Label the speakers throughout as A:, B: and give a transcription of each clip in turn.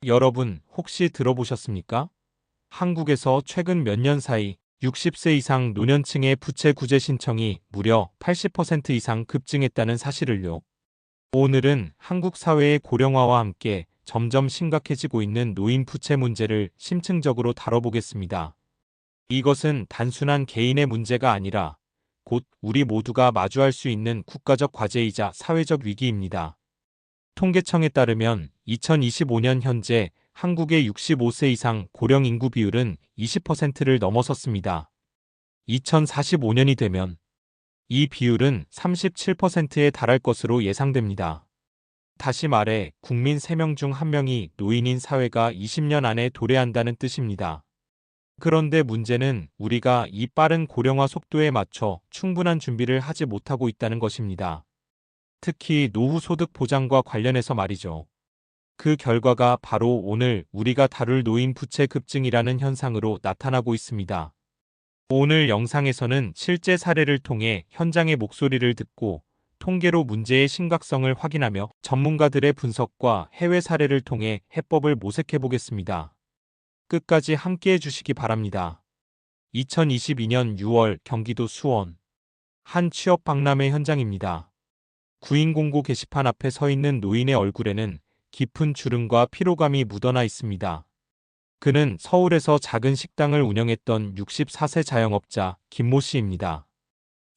A: 여러분, 혹시 들어보셨습니까? 한국에서 최근 몇 년 사이 60세 이상 노년층의 부채 구제 신청이 무려 80% 이상 급증했다는 사실을요. 오늘은 한국 사회의 고령화와 함께 점점 심각해지고 있는 노인 부채 문제를 심층적으로 다뤄보겠습니다. 이것은 단순한 개인의 문제가 아니라 곧 우리 모두가 마주할 수 있는 국가적 과제이자 사회적 위기입니다. 통계청에 따르면 2025년 현재 한국의 65세 이상 고령 인구 비율은 20%를 넘어섰습니다. 2045년이 되면 이 비율은 37%에 달할 것으로 예상됩니다. 다시 말해 국민 3명 중 1명이 노인인 사회가 20년 안에 도래한다는 뜻입니다. 그런데 문제는 우리가 이 빠른 고령화 속도에 맞춰 충분한 준비를 하지 못하고 있다는 것입니다. 특히 노후 소득 보장과 관련해서 말이죠. 그 결과가 바로 오늘 우리가 다룰 노인 부채 급증이라는 현상으로 나타나고 있습니다. 오늘 영상에서는 실제 사례를 통해 현장의 목소리를 듣고 통계로 문제의 심각성을 확인하며 전문가들의 분석과 해외 사례를 통해 해법을 모색해 보겠습니다. 끝까지 함께해 주시기 바랍니다. 2022년 6월 경기도 수원 한 취업 박람회 현장입니다. 구인 공고 게시판 앞에 서 있는 노인의 얼굴에는 깊은 주름과 피로감이 묻어나 있습니다. 그는 서울에서 작은 식당을 운영했던 64세 자영업자 김모 씨입니다.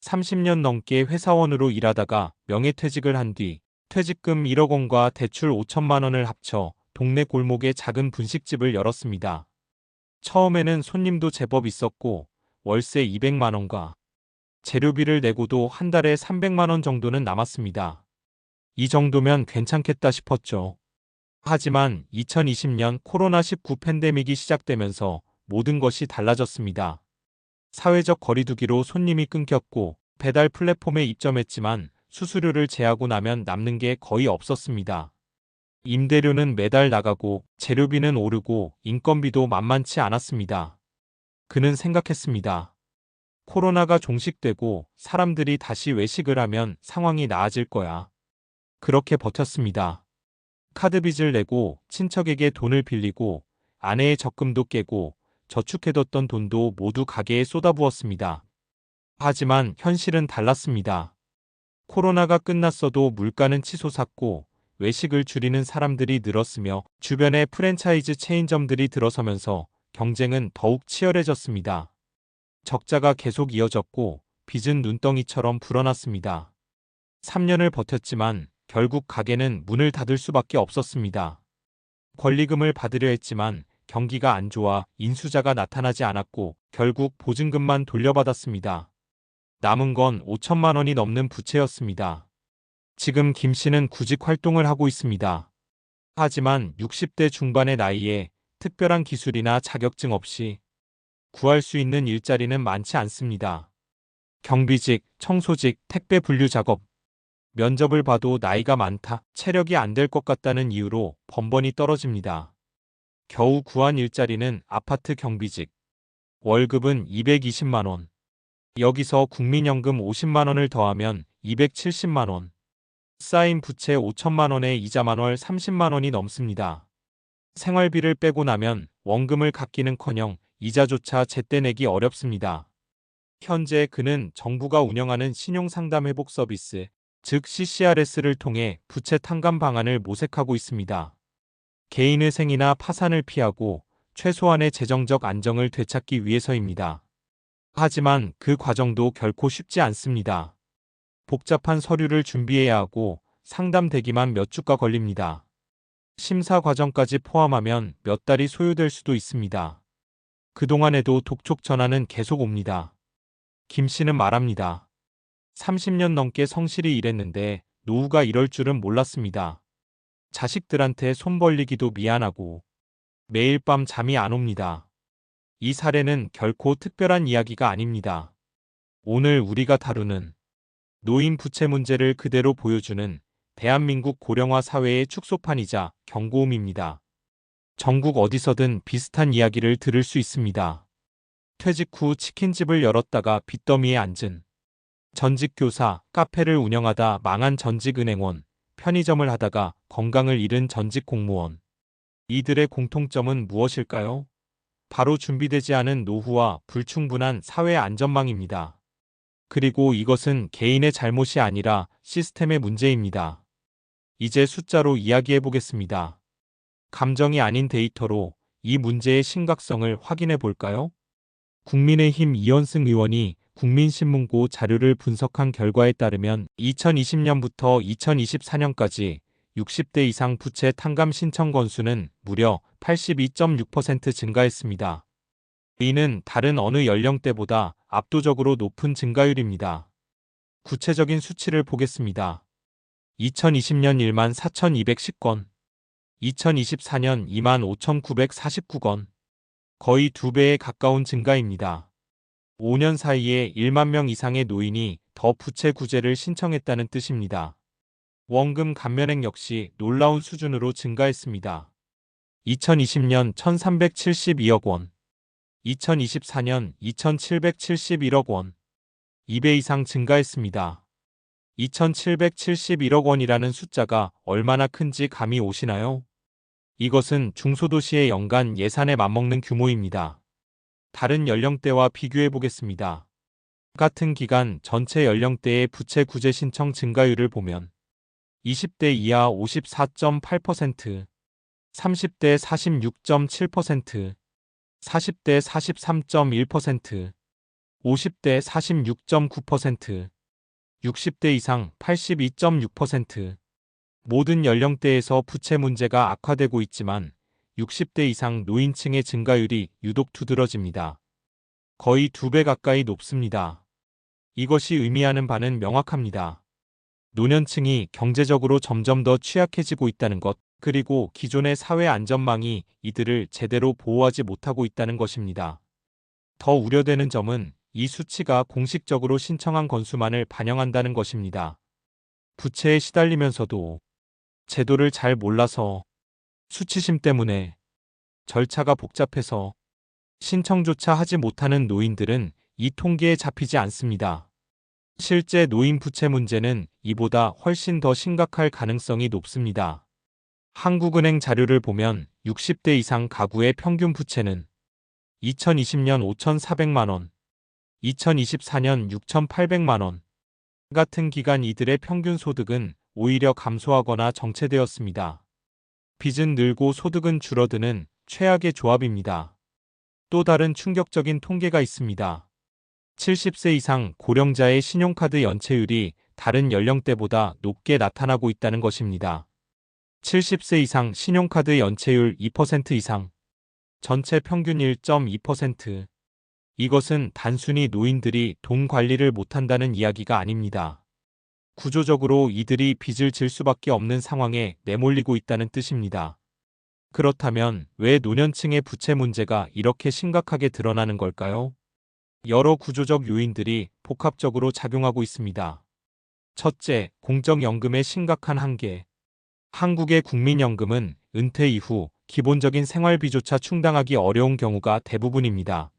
A: 30년 넘게 회사원으로 일하다가 명예퇴직을 한 뒤 퇴직금 1억 원과 대출 5천만 원을 합쳐 동네 골목에 작은 분식집을 열었습니다. 처음에는 손님도 제법 있었고 월세 200만 원과 재료비를 내고도 한 달에 300만 원 정도는 남았습니다. 이 정도면 괜찮겠다 싶었죠. 하지만 2020년 코로나19 팬데믹이 시작되면서 모든 것이 달라졌습니다. 사회적 거리두기로 손님이 끊겼고 배달 플랫폼에 입점했지만 수수료를 제하고 나면 남는 게 거의 없었습니다. 임대료는 매달 나가고 재료비는 오르고 인건비도 만만치 않았습니다. 그는 생각했습니다. 코로나가 종식되고 사람들이 다시 외식을 하면 상황이 나아질 거야. 그렇게 버텼습니다. 카드빚을 내고 친척에게 돈을 빌리고 아내의 적금도 깨고 저축해뒀던 돈도 모두 가게에 쏟아부었습니다. 하지만 현실은 달랐습니다. 코로나가 끝났어도 물가는 치솟았고 외식을 줄이는 사람들이 늘었으며 주변에 프랜차이즈 체인점들이 들어서면서 경쟁은 더욱 치열해졌습니다. 적자가 계속 이어졌고 빚은 눈덩이처럼 불어났습니다. 3년을 버텼지만 결국 가게는 문을 닫을 수밖에 없었습니다. 권리금을 받으려 했지만 경기가 안 좋아 인수자가 나타나지 않았고 결국 보증금만 돌려받았습니다. 남은 건 5천만 원이 넘는 부채였습니다. 지금 김 씨는 구직 활동을 하고 있습니다. 하지만 60대 중반의 나이에 특별한 기술이나 자격증 없이 구할 수 있는 일자리는 많지 않습니다. 경비직, 청소직, 택배 분류 작업, 면접을 봐도 나이가 많다, 체력이 안 될 것 같다는 이유로 번번이 떨어집니다. 겨우 구한 일자리는 아파트 경비직. 월급은 220만 원. 여기서 국민연금 50만 원을 더하면 270만 원. 쌓인 부채 5천만 원에 이자만 월 30만 원이 넘습니다. 생활비를 빼고 나면 원금을 갚기는커녕 이자조차 제때 내기 어렵습니다. 현재 그는 정부가 운영하는 신용상담회복 서비스, 즉 CCRS를 통해 부채 탕감 방안을 모색하고 있습니다. 개인의 생이나 파산을 피하고 최소한의 재정적 안정을 되찾기 위해서입니다. 하지만 그 과정도 결코 쉽지 않습니다. 복잡한 서류를 준비해야 하고 상담 대기만 몇 주가 걸립니다. 심사 과정까지 포함하면 몇 달이 소요될 수도 있습니다. 그동안에도 독촉 전화는 계속 옵니다. 김 씨는 말합니다. 30년 넘게 성실히 일했는데 노후가 이럴 줄은 몰랐습니다. 자식들한테 손 벌리기도 미안하고 매일 밤 잠이 안 옵니다. 이 사례는 결코 특별한 이야기가 아닙니다. 오늘 우리가 다루는 노인 부채 문제를 그대로 보여주는 대한민국 고령화 사회의 축소판이자 경고음입니다. 전국 어디서든 비슷한 이야기를 들을 수 있습니다. 퇴직 후 치킨집을 열었다가 빚더미에 앉은 전직 교사, 카페를 운영하다 망한 전직 은행원, 편의점을 하다가 건강을 잃은 전직 공무원. 이들의 공통점은 무엇일까요? 바로 준비되지 않은 노후와 불충분한 사회 안전망입니다. 그리고 이것은 개인의 잘못이 아니라 시스템의 문제입니다. 이제 숫자로 이야기해 보겠습니다. 감정이 아닌 데이터로 이 문제의 심각성을 확인해 볼까요? 국민의힘 이현승 의원이 국민신문고 자료를 분석한 결과에 따르면 2020년부터 2024년까지 60대 이상 부채 탕감 신청 건수는 무려 82.6% 증가했습니다. 이는 다른 어느 연령대보다 압도적으로 높은 증가율입니다. 구체적인 수치를 보겠습니다. 2020년 1만 4,210건, 2024년 2만 5,949건, 거의 2배에 가까운 증가입니다. 5년 사이에 1만 명 이상의 노인이 더 부채 구제를 신청했다는 뜻입니다. 원금 감면액 역시 놀라운 수준으로 증가했습니다. 2020년 1,372억 원, 2024년 2,771억 원, 2배 이상 증가했습니다. 2,771억 원이라는 숫자가 얼마나 큰지 감이 오시나요? 이것은 중소도시의 연간 예산에 맞먹는 규모입니다. 다른 연령대와 비교해 보겠습니다. 같은 기간 전체 연령대의 부채 구제 신청 증가율을 보면 20대 이하 54.8%, 30대 46.7%, 40대 43.1%, 50대 46.9%, 60대 이상 82.6%. 모든 연령대에서 부채 문제가 악화되고 있지만 60대 이상 노인층의 증가율이 유독 두드러집니다. 거의 2배 가까이 높습니다. 이것이 의미하는 바는 명확합니다. 노년층이 경제적으로 점점 더 취약해지고 있다는 것, 그리고 기존의 사회 안전망이 이들을 제대로 보호하지 못하고 있다는 것입니다. 더 우려되는 점은 이 수치가 공식적으로 신청한 건수만을 반영한다는 것입니다. 부채에 시달리면서도 제도를 잘 몰라서, 수치심 때문에, 절차가 복잡해서 신청조차 하지 못하는 노인들은 이 통계에 잡히지 않습니다. 실제 노인 부채 문제는 이보다 훨씬 더 심각할 가능성이 높습니다. 한국은행 자료를 보면 60대 이상 가구의 평균 부채는 2020년 5,400만 원, 2024년 6,800만 원 같은 기간 이들의 평균 소득은 오히려 감소하거나 정체되었습니다. 빚은 늘고 소득은 줄어드는 최악의 조합입니다. 또 다른 충격적인 통계가 있습니다. 70세 이상 고령자의 신용카드 연체율이 다른 연령대보다 높게 나타나고 있다는 것입니다. 70세 이상 신용카드 연체율 2% 이상, 전체 평균 1.2%. 이것은 단순히 노인들이 돈 관리를 못한다는 이야기가 아닙니다. 구조적으로 이들이 빚을 질 수밖에 없는 상황에 내몰리고 있다는 뜻입니다. 그렇다면 왜 노년층의 부채 문제가 이렇게 심각하게 드러나는 걸까요? 여러 구조적 요인들이 복합적으로 작용하고 있습니다. 첫째, 공적연금의 심각한 한계. 한국의 국민연금은 은퇴 이후 기본적인 생활비조차 충당하기 어려운 경우가 대부분입니다.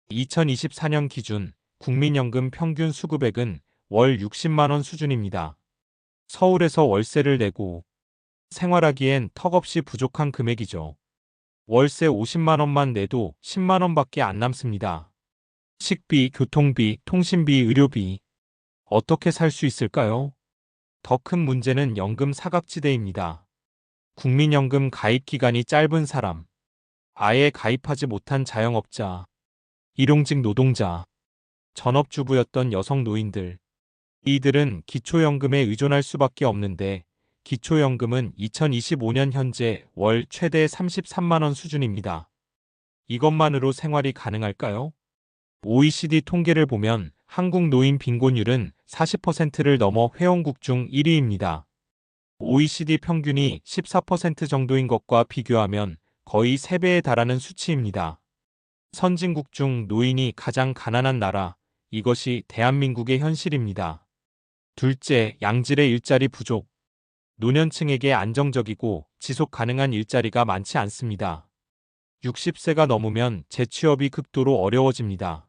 A: 2024년 기준 국민연금 평균 수급액은 월 60만 원 수준입니다. 서울에서 월세를 내고 생활하기엔 턱없이 부족한 금액이죠. 월세 50만 원만 내도 10만 원밖에 안 남습니다. 식비, 교통비, 통신비, 의료비. 어떻게 살 수 있을까요? 더 큰 문제는 연금 사각지대입니다. 국민연금 가입 기간이 짧은 사람, 아예 가입하지 못한 자영업자, 일용직 노동자, 전업주부였던 여성 노인들. 이들은 기초연금에 의존할 수밖에 없는데 기초연금은 2025년 현재 월 최대 33만 원 수준입니다. 이것만으로 생활이 가능할까요? OECD 통계를 보면 한국 노인 빈곤율은 40%를 넘어 회원국 중 1위입니다. OECD 평균이 14% 정도인 것과 비교하면 거의 3배에 달하는 수치입니다. 선진국 중 노인이 가장 가난한 나라, 이것이 대한민국의 현실입니다. 둘째, 양질의 일자리 부족. 노년층에게 안정적이고 지속 가능한 일자리가 많지 않습니다. 60세가 넘으면 재취업이 극도로 어려워집니다.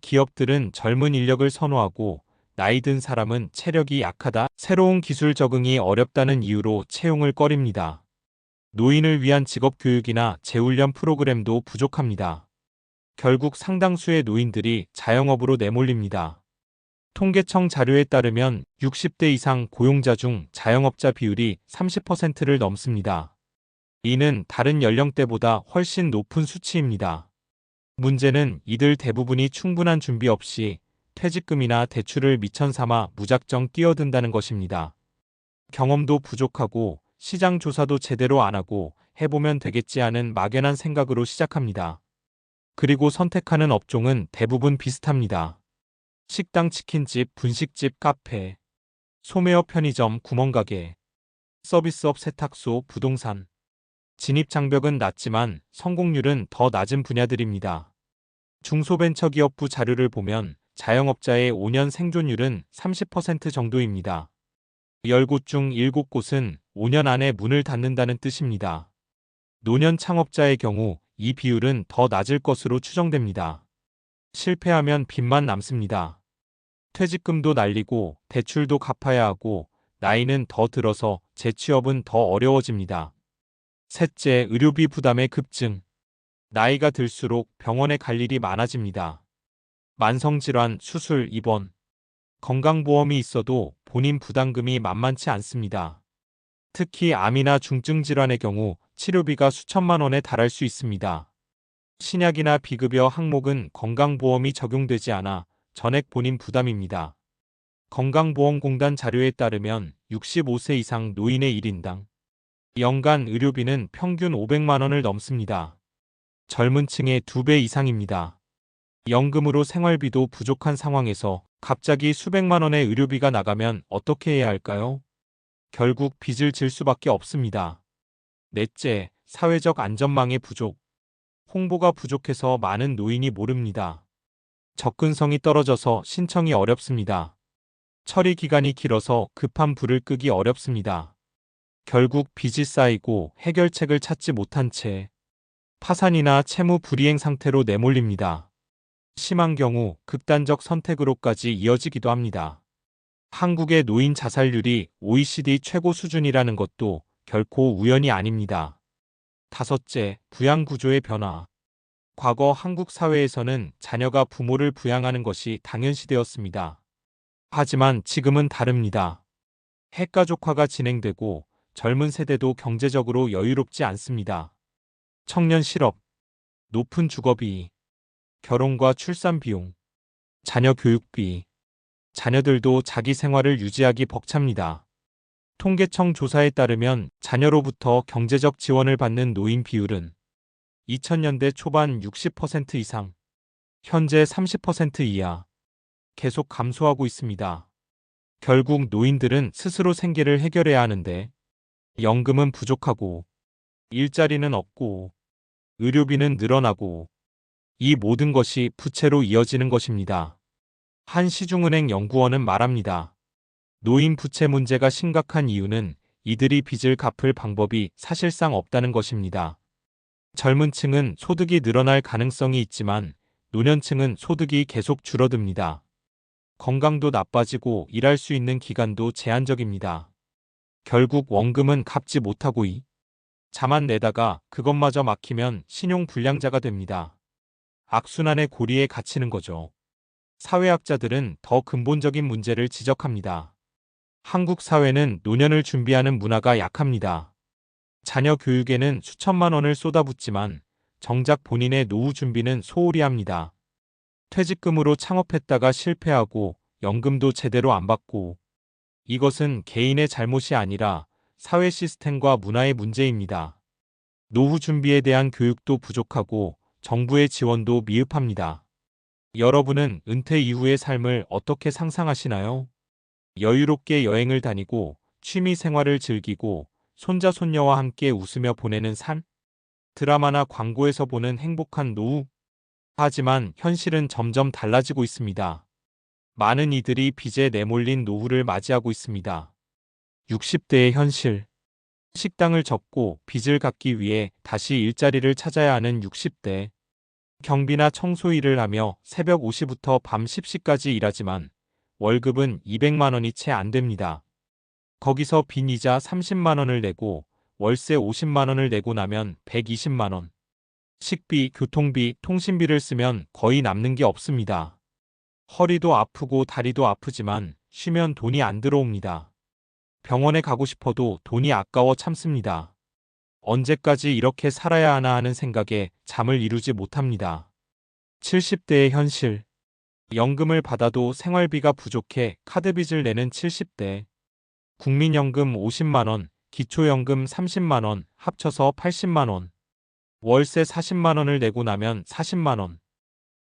A: 기업들은 젊은 인력을 선호하고 나이 든 사람은 체력이 약하다, 새로운 기술 적응이 어렵다는 이유로 채용을 꺼립니다. 노인을 위한 직업교육이나 재훈련 프로그램도 부족합니다. 결국 상당수의 노인들이 자영업으로 내몰립니다. 통계청 자료에 따르면 60대 이상 고용자 중 자영업자 비율이 30%를 넘습니다. 이는 다른 연령대보다 훨씬 높은 수치입니다. 문제는 이들 대부분이 충분한 준비 없이 퇴직금이나 대출을 미천 삼아 무작정 뛰어든다는 것입니다. 경험도 부족하고 시장 조사도 제대로 안 하고 해보면 되겠지 하는 막연한 생각으로 시작합니다. 그리고 선택하는 업종은 대부분 비슷합니다. 식당, 치킨집, 분식집, 카페, 소매업, 편의점, 구멍가게, 서비스업, 세탁소, 부동산. 진입 장벽은 낮지만 성공률은 더 낮은 분야들입니다. 중소벤처기업부 자료를 보면 자영업자의 5년 생존율은 30% 정도입니다. 10곳 중 7곳은 5년 안에 문을 닫는다는 뜻입니다. 노년 창업자의 경우 이 비율은 더 낮을 것으로 추정됩니다. 실패하면 빚만 남습니다. 퇴직금도 날리고 대출도 갚아야 하고 나이는 더 들어서 재취업은 더 어려워집니다. 셋째, 의료비 부담의 급증. 나이가 들수록 병원에 갈 일이 많아집니다. 만성질환, 수술, 입원. 건강보험이 있어도 본인 부담금이 만만치 않습니다. 특히 암이나 중증 질환의 경우 치료비가 수천만 원에 달할 수 있습니다. 신약이나 비급여 항목은 건강보험이 적용되지 않아 전액 본인 부담입니다. 건강보험공단 자료에 따르면 65세 이상 노인의 1인당 연간 의료비는 평균 500만 원을 넘습니다. 젊은 층의 2배 이상입니다. 연금으로 생활비도 부족한 상황에서 갑자기 수백만 원의 의료비가 나가면 어떻게 해야 할까요? 결국 빚을 질 수밖에 없습니다. 넷째, 사회적 안전망의 부족. 홍보가 부족해서 많은 노인이 모릅니다. 접근성이 떨어져서 신청이 어렵습니다. 처리 기간이 길어서 급한 불을 끄기 어렵습니다. 결국 빚이 쌓이고 해결책을 찾지 못한 채 파산이나 채무 불이행 상태로 내몰립니다. 심한 경우 극단적 선택으로까지 이어지기도 합니다. 한국의 노인 자살률이 OECD 최고 수준이라는 것도 결코 우연이 아닙니다. 다섯째, 부양 구조의 변화. 과거 한국 사회에서는 자녀가 부모를 부양하는 것이 당연시되었습니다. 하지만 지금은 다릅니다. 핵가족화가 진행되고 젊은 세대도 경제적으로 여유롭지 않습니다. 청년 실업, 높은 주거비, 결혼과 출산 비용, 자녀 교육비, 자녀들도 자기 생활을 유지하기 벅찹니다. 통계청 조사에 따르면 자녀로부터 경제적 지원을 받는 노인 비율은 2000년대 초반 60% 이상, 현재 30% 이하, 계속 감소하고 있습니다. 결국 노인들은 스스로 생계를 해결해야 하는데 연금은 부족하고 일자리는 없고 의료비는 늘어나고 이 모든 것이 부채로 이어지는 것입니다. 한 시중은행 연구원은 말합니다. 노인 부채 문제가 심각한 이유는 이들이 빚을 갚을 방법이 사실상 없다는 것입니다. 젊은 층은 소득이 늘어날 가능성이 있지만 노년층은 소득이 계속 줄어듭니다. 건강도 나빠지고 일할 수 있는 기간도 제한적입니다. 결국 원금은 갚지 못하고 자만 내다가 그것마저 막히면 신용불량자가 됩니다. 악순환의 고리에 갇히는 거죠. 사회학자들은 더 근본적인 문제를 지적합니다. 한국 사회는 노년을 준비하는 문화가 약합니다. 자녀 교육에는 수천만 원을 쏟아붓지만 정작 본인의 노후 준비는 소홀히 합니다. 퇴직금으로 창업했다가 실패하고 연금도 제대로 안 받고 이것은 개인의 잘못이 아니라 사회 시스템과 문화의 문제입니다. 노후 준비에 대한 교육도 부족하고 정부의 지원도 미흡합니다. 여러분은 은퇴 이후의 삶을 어떻게 상상하시나요? 여유롭게 여행을 다니고 취미 생활을 즐기고 손자 손녀와 함께 웃으며 보내는 삶? 드라마나 광고에서 보는 행복한 노후? 하지만 현실은 점점 달라지고 있습니다. 많은 이들이 빚에 내몰린 노후를 맞이하고 있습니다. 60대의 현실. 식당을 접고 빚을 갚기 위해 다시 일자리를 찾아야 하는 60대. 경비나 청소 일을 하며 새벽 5시부터 밤 10시까지 일하지만 월급은 200만 원이 채 안 됩니다. 거기서 빚이자 30만 원을 내고 월세 50만 원을 내고 나면 120만 원. 식비, 교통비, 통신비를 쓰면 거의 남는 게 없습니다. 허리도 아프고 다리도 아프지만 쉬면 돈이 안 들어옵니다. 병원에 가고 싶어도 돈이 아까워 참습니다. 언제까지 이렇게 살아야 하나 하는 생각에 잠을 이루지 못합니다. 70대의 현실. 연금을 받아도 생활비가 부족해 카드빚을 내는 70대. 국민연금 50만 원, 기초연금 30만 원, 합쳐서 80만 원. 월세 40만 원을 내고 나면 40만 원.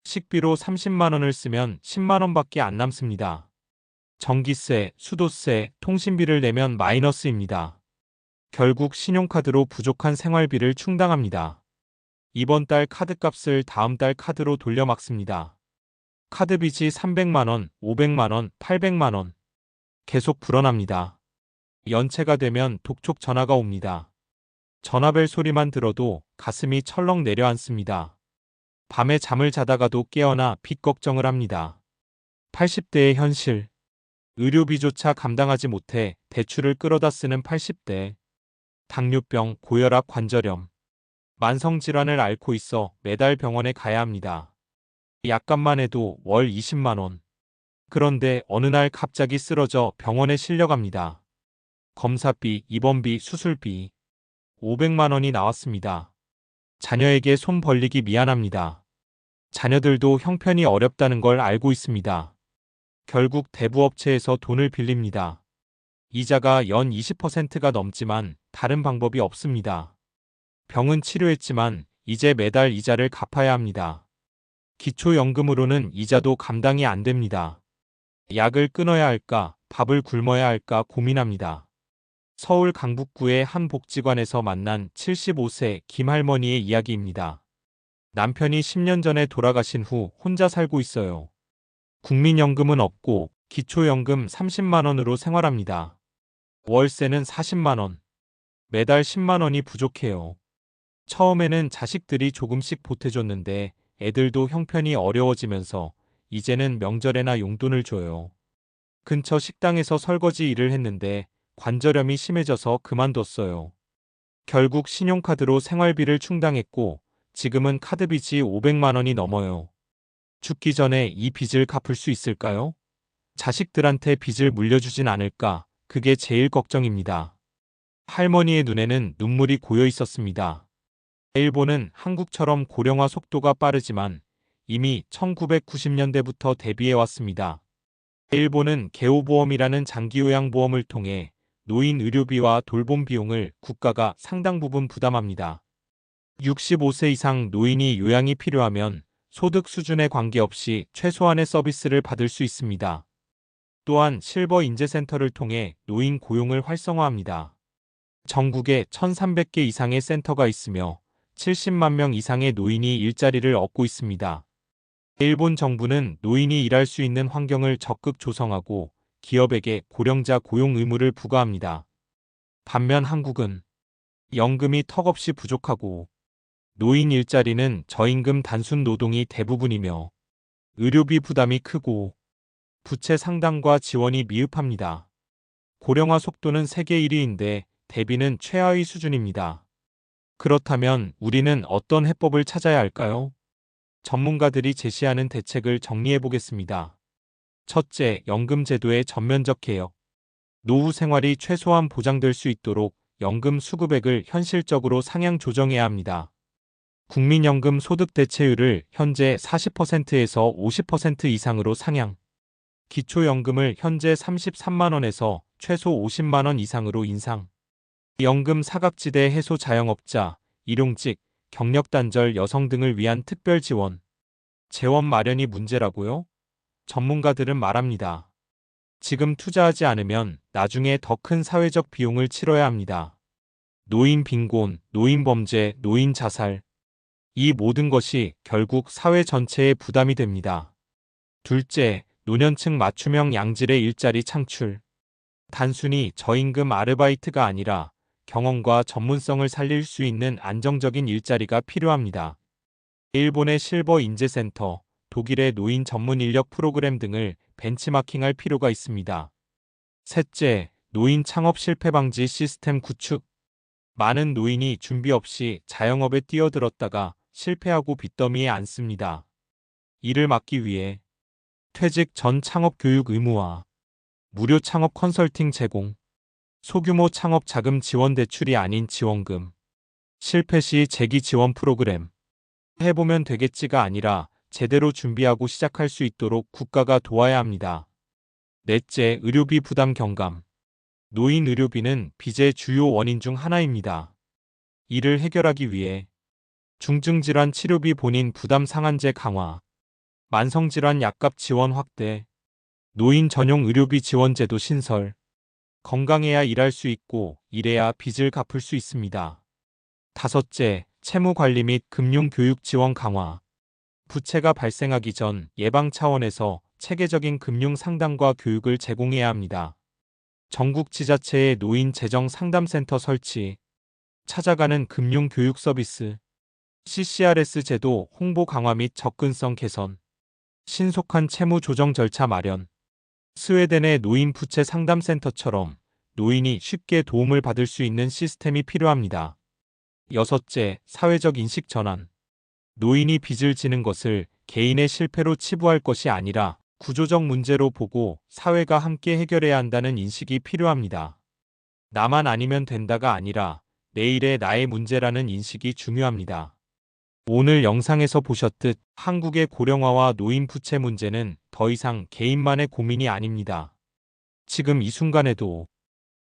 A: 식비로 30만 원을 쓰면 10만 원밖에 안 남습니다. 전기세, 수도세, 통신비를 내면 마이너스입니다. 결국 신용카드로 부족한 생활비를 충당합니다. 이번 달 카드값을 다음 달 카드로 돌려막습니다. 카드빚이 300만 원, 500만 원, 800만 원. 계속 불어납니다. 연체가 되면 독촉 전화가 옵니다. 전화벨 소리만 들어도 가슴이 철렁 내려앉습니다. 밤에 잠을 자다가도 깨어나 빚 걱정을 합니다. 80대의 현실. 의료비조차 감당하지 못해 대출을 끌어다 쓰는 80대. 당뇨병, 고혈압, 관절염. 만성질환을 앓고 있어 매달 병원에 가야 합니다. 약값만 해도 월 20만 원. 그런데 어느 날 갑자기 쓰러져 병원에 실려갑니다. 검사비, 입원비, 수술비. 500만 원이 나왔습니다. 자녀에게 손 벌리기 미안합니다. 자녀들도 형편이 어렵다는 걸 알고 있습니다. 결국 대부업체에서 돈을 빌립니다. 이자가 연 20%가 넘지만 다른 방법이 없습니다. 병은 치료했지만 이제 매달 이자를 갚아야 합니다. 기초연금으로는 이자도 감당이 안 됩니다. 약을 끊어야 할까, 밥을 굶어야 할까 고민합니다. 서울 강북구의 한 복지관에서 만난 75세 김할머니의 이야기입니다. 남편이 10년 전에 돌아가신 후 혼자 살고 있어요. 국민연금은 없고 기초연금 30만 원으로 생활합니다. 월세는 40만 원. 매달 10만 원이 부족해요. 처음에는 자식들이 조금씩 보태줬는데 애들도 형편이 어려워지면서 이제는 명절에나 용돈을 줘요. 근처 식당에서 설거지 일을 했는데 관절염이 심해져서 그만뒀어요. 결국 신용카드로 생활비를 충당했고 지금은 카드빚이 500만 원이 넘어요. 죽기 전에 이 빚을 갚을 수 있을까요? 자식들한테 빚을 물려주진 않을까? 그게 제일 걱정입니다. 할머니의 눈에는 눈물이 고여 있었습니다. 일본은 한국처럼 고령화 속도가 빠르지만 이미 1990년대부터 대비해왔습니다. 일본은 개호보험이라는 장기요양보험을 통해 노인 의료비와 돌봄 비용을 국가가 상당 부분 부담합니다. 65세 이상 노인이 요양이 필요하면 소득 수준에 관계없이 최소한의 서비스를 받을 수 있습니다. 또한 실버 인재센터를 통해 노인 고용을 활성화합니다. 전국에 1,300개 이상의 센터가 있으며 70만 명 이상의 노인이 일자리를 얻고 있습니다. 일본 정부는 노인이 일할 수 있는 환경을 적극 조성하고 기업에게 고령자 고용 의무를 부과합니다. 반면 한국은 연금이 턱없이 부족하고 노인 일자리는 저임금 단순 노동이 대부분이며 의료비 부담이 크고 부채 상담과 지원이 미흡합니다. 고령화 속도는 세계 1위인데 대비는 최하위 수준입니다. 그렇다면 우리는 어떤 해법을 찾아야 할까요? 전문가들이 제시하는 대책을 정리해 보겠습니다. 첫째, 연금 제도의 전면적 개혁. 노후 생활이 최소한 보장될 수 있도록 연금 수급액을 현실적으로 상향 조정해야 합니다. 국민연금 소득 대체율을 현재 40%에서 50% 이상으로 상향. 기초연금을 현재 33만 원에서 최소 50만 원 이상으로 인상. 연금 사각지대 해소 자영업자, 일용직, 경력단절 여성 등을 위한 특별 지원. 재원 마련이 문제라고요? 전문가들은 말합니다. 지금 투자하지 않으면 나중에 더 큰 사회적 비용을 치러야 합니다. 노인 빈곤, 노인 범죄, 노인 자살. 이 모든 것이 결국 사회 전체에 부담이 됩니다. 둘째, 노년층 맞춤형 양질의 일자리 창출. 단순히 저임금 아르바이트가 아니라 경험과 전문성을 살릴 수 있는 안정적인 일자리가 필요합니다. 일본의 실버 인재센터, 독일의 노인 전문 인력 프로그램 등을 벤치마킹할 필요가 있습니다. 셋째, 노인 창업 실패 방지 시스템 구축. 많은 노인이 준비 없이 자영업에 뛰어들었다가 실패하고 빚더미에 앉습니다. 이를 막기 위해 퇴직 전 창업 교육 의무화, 무료 창업 컨설팅 제공, 소규모 창업 자금 지원 대출이 아닌 지원금, 실패 시 재기 지원 프로그램, 해보면 되겠지가 아니라 제대로 준비하고 시작할 수 있도록 국가가 도와야 합니다. 넷째, 의료비 부담 경감. 노인 의료비는 빚의 주요 원인 중 하나입니다. 이를 해결하기 위해 중증질환 치료비 본인 부담 상한제 강화, 만성질환 약값 지원 확대, 노인 전용 의료비 지원 제도 신설, 건강해야 일할 수 있고 일해야 빚을 갚을 수 있습니다. 다섯째, 채무 관리 및 금융 교육 지원 강화. 부채가 발생하기 전 예방 차원에서 체계적인 금융 상담과 교육을 제공해야 합니다. 전국 지자체의 노인 재정 상담센터 설치, 찾아가는 금융 교육 서비스, CCRS 제도 홍보 강화 및 접근성 개선, 신속한 채무 조정 절차 마련, 스웨덴의 노인 부채 상담센터처럼 노인이 쉽게 도움을 받을 수 있는 시스템이 필요합니다. 여섯째, 사회적 인식 전환. 노인이 빚을 지는 것을 개인의 실패로 치부할 것이 아니라 구조적 문제로 보고 사회가 함께 해결해야 한다는 인식이 필요합니다. 나만 아니면 된다가 아니라 내일의 나의 문제라는 인식이 중요합니다. 오늘 영상에서 보셨듯 한국의 고령화와 노인 부채 문제는 더 이상 개인만의 고민이 아닙니다. 지금 이 순간에도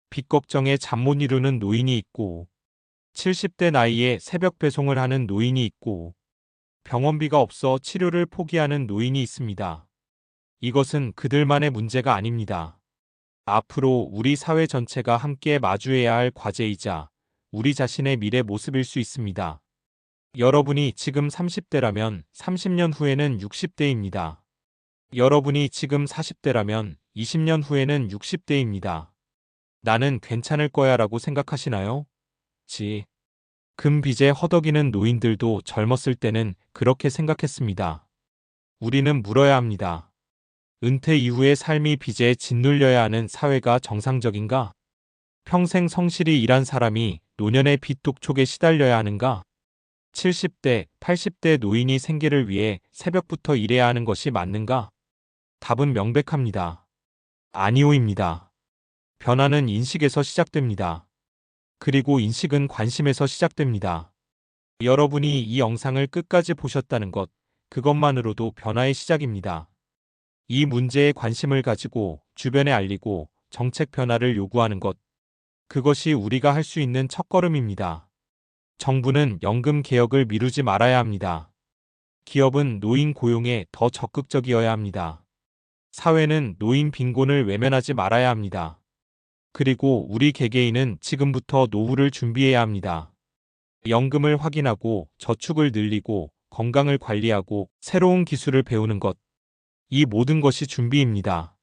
A: 빚 걱정에 잠 못 이루는 노인이 있고 70대 나이에 새벽 배송을 하는 노인이 있고 병원비가 없어 치료를 포기하는 노인이 있습니다. 이것은 그들만의 문제가 아닙니다. 앞으로 우리 사회 전체가 함께 마주해야 할 과제이자 우리 자신의 미래 모습일 수 있습니다. 여러분이 지금 30대라면 30년 후에는 60대입니다. 여러분이 지금 40대라면 20년 후에는 60대입니다. 나는 괜찮을 거야 라고 생각하시나요? 금 빚에 허덕이는 노인들도 젊었을 때는 그렇게 생각했습니다. 우리는 물어야 합니다. 은퇴 이후의 삶이 빚에 짓눌려야 하는 사회가 정상적인가? 평생 성실히 일한 사람이 노년의 빚 독촉에 시달려야 하는가? 70대, 80대 노인이 생계를 위해 새벽부터 일해야 하는 것이 맞는가? 답은 명백합니다. 아니오입니다. 변화는 인식에서 시작됩니다. 그리고 인식은 관심에서 시작됩니다. 여러분이 이 영상을 끝까지 보셨다는 것, 그것만으로도 변화의 시작입니다. 이 문제에 관심을 가지고 주변에 알리고 정책 변화를 요구하는 것, 그것이 우리가 할 수 있는 첫걸음입니다. 정부는 연금 개혁을 미루지 말아야 합니다. 기업은 노인 고용에 더 적극적이어야 합니다. 사회는 노인 빈곤을 외면하지 말아야 합니다. 그리고 우리 개개인은 지금부터 노후를 준비해야 합니다. 연금을 확인하고 저축을 늘리고 건강을 관리하고 새로운 기술을 배우는 것. 이 모든 것이 준비입니다.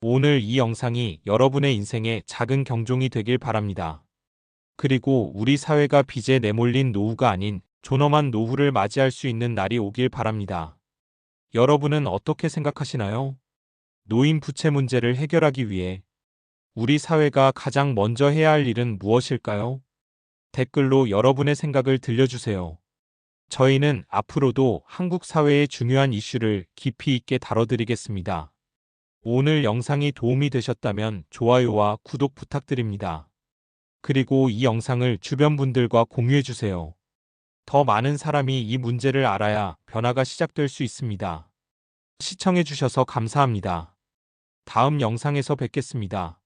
A: 오늘 이 영상이 여러분의 인생에 작은 경종이 되길 바랍니다. 그리고 우리 사회가 빚에 내몰린 노후가 아닌 존엄한 노후를 맞이할 수 있는 날이 오길 바랍니다. 여러분은 어떻게 생각하시나요? 노인 부채 문제를 해결하기 위해 우리 사회가 가장 먼저 해야 할 일은 무엇일까요? 댓글로 여러분의 생각을 들려주세요. 저희는 앞으로도 한국 사회의 중요한 이슈를 깊이 있게 다뤄드리겠습니다. 오늘 영상이 도움이 되셨다면 좋아요와 구독 부탁드립니다. 그리고 이 영상을 주변 분들과 공유해주세요. 더 많은 사람이 이 문제를 알아야 변화가 시작될 수 있습니다. 시청해주셔서 감사합니다. 다음 영상에서 뵙겠습니다.